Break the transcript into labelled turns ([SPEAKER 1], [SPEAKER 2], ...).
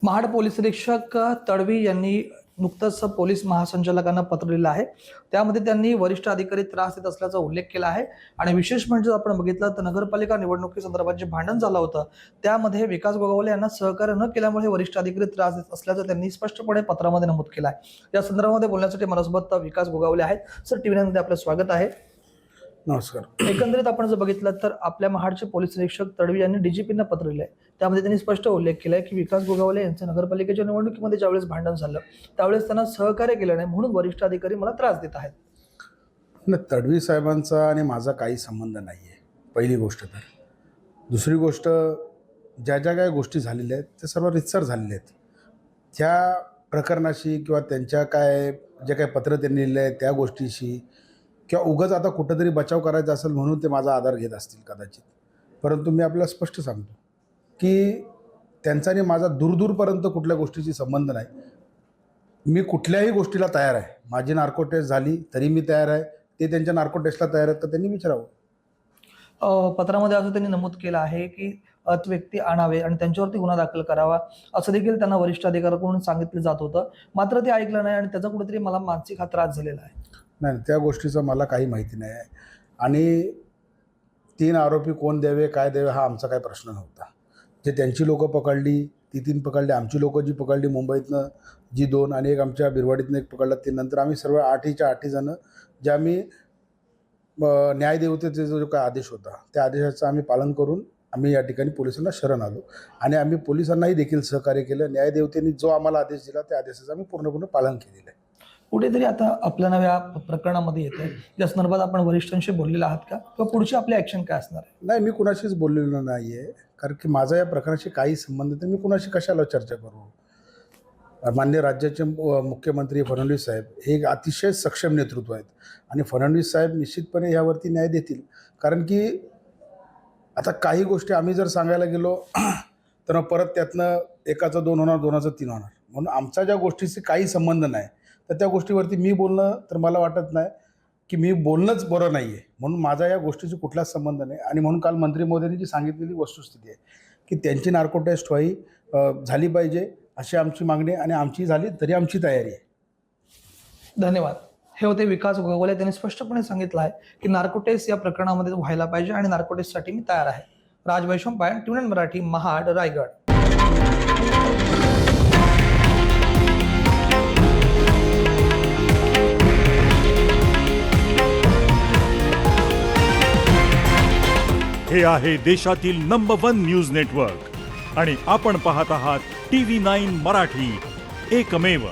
[SPEAKER 1] Mahad police निरीक्षक तडवी यांनी नुकतंच पोलीस महासंचालकांना पत्र लिहिलं आहे। त्यामध्ये त्यांनी वरिष्ठ अधिकारी त्रास देत असल्याचा उल्लेख केला आहे आणि विशेष म्हणजे आपण बघितलं तर नगरपालिका निवडणुकीसंदर्भात जे भांडण झालं होतं त्यामध्ये विकास गोगावले यांना सहकार्य न केल्यामुळे वरिष्ठ अधिकारी त्रास देत असल्याचं त्यांनी स्पष्टपणे पत्रामध्ये नमूद केलं आहे। या संदर्भामध्ये बोलण्यासाठी माझ्यासोबत विकास गोगावले आहेत। सर, टीव्ही मध्ये आपलं स्वागत आहे।
[SPEAKER 2] नमस्कार।
[SPEAKER 1] एकंदरीत आपण जर बघितलं तर आपल्या महाडचे पोलीस निरीक्षक तडवी यांनी डीजीपींना पत्र लिहिलंय। त्यामध्ये त्यांनी स्पष्ट उल्लेख केलाय की विकास गोगावले यांचं नगरपालिकेच्या निवडणुकीमध्ये ज्यावेळेस भांडण झालं त्यावेळेस त्यांना सहकार्य केलं नाही म्हणून वरिष्ठ अधिकारी मला त्रास देत आहेत।
[SPEAKER 2] तडवी साहेबांचा आणि माझा काही संबंध नाही आहे, पहिली गोष्ट। तर दुसरी गोष्ट, ज्या ज्या काही गोष्टी झालेल्या आहेत त्या सर्व रितसर झालेल्या आहेत। त्या प्रकरणाशी किंवा त्यांच्या जे काही पत्र त्यांनी लिहिलं आहे त्या गोष्टीशी किंवा उगाच आता कुठंतरी बचाव करायचा असेल म्हणून ते माझा आधार घेत असतील कदाचित। परंतु मी आपल्याला स्पष्ट सांगतो की त्यांचा आणि माझा दूरपर्यंत कुठल्या गोष्टीशी संबंध नाही। मी कुठल्याही गोष्टीला तयार आहे। माझी नार्को टेस्ट झाली तरी मी तयार आहे, ते त्यांच्या नार्को टेस्टला तयार आहेत तर त्यांनी विचारावं।
[SPEAKER 1] पत्रामध्ये असं त्यांनी नमूद केलं आहे की व्यक्ती आणावे आणि त्यांच्यावरती गुन्हा दाखल करावा असं देखील त्यांना वरिष्ठ अधिकाऱ्यांकडून सांगितलं जात होतं, मात्र ते ऐकलं नाही आणि त्याचा कुठेतरी मला मानसिक त्रास झालेला आहे।
[SPEAKER 2] नाही, त्या गोष्टीचं मला काही माहिती नाही आहे आणि 3 आरोपी कोण द्यावे काय द्यावे हा आमचा काही प्रश्न नव्हता। जे त्यांची लोकं पकडली ती 3 पकडली, आमची लोकं जी पकडली मुंबईतनं जी 2 आणि एक आमच्या बिरवाडीतनं एक पकडला, ते नंतर आम्ही सर्व 8च्या 8 जणं जे आम्ही न्यायदेवतेचा जो काय आदेश होता त्या आदेशाचं आम्ही पालन करून आम्ही या ठिकाणी पोलिसांना शरण आलो आणि आम्ही पोलिसांनाही देखील सहकार्य केलं। न्यायदेवतेने जो आम्हाला आदेश दिला त्या आदेशाचं आम्ही पूर्णपणे पालन केलेलं आहे।
[SPEAKER 1] कुठेतरी आता आपल्या नव्या प्रकरणामध्ये येते या संदर्भात आपण वरिष्ठांशी बोललेला आहात का किंवा पुढची आपली ॲक्शन काय असणार आहे?
[SPEAKER 2] नाही, मी कुणाशीच बोललेलो नाही आहे, कारण की माझा या प्रकरणाशी काही संबंध नाही। मी कुणाशी कशाला चर्चा करू? माननीय राज्याचे मुख्यमंत्री फडणवीस साहेब हे एक अतिशय सक्षम नेतृत्व आहेत आणि फडणवीस साहेब निश्चितपणे यावरती न्याय देतील। कारण की आता काही गोष्टी आम्ही जर सांगायला गेलो तर मग परत त्यातनं एकाचं 2 होणार, 2चं 3 होणार। म्हणून आमचा ज्या गोष्टीशी काही संबंध नाही तर त्या गोष्टीवरती मी बोलणं तर मला वाटत नाही की मी बोलणंच बरं नाही आहे। म्हणून माझा या गोष्टीशी कुठलाच संबंध नाही आणि म्हणून काल मंत्री महोदयांनी जी सांगितलेली वस्तुस्थिती आहे की त्यांची नार्को टेस्ट झाली पाहिजे अशी आमची मागणी आणि आमची झाली तरी आमची तयारी आहे।
[SPEAKER 1] धन्यवाद। हे होते विकास गोगावले। त्यांनी स्पष्टपणे सांगितलं आहे की नार्को टेस्ट या प्रकरणामध्ये व्हायला पाहिजे आणि नार्को टेस्टसाठी मी तयार आहे। राज वैशंपायन, टीव्ही मराठी, महाड, रायगड।
[SPEAKER 3] हे आहे देशातील नंबर 1 न्यूज नेटवर्क आणि आपण पाहत आहात TV9 मराठी, एकमेव।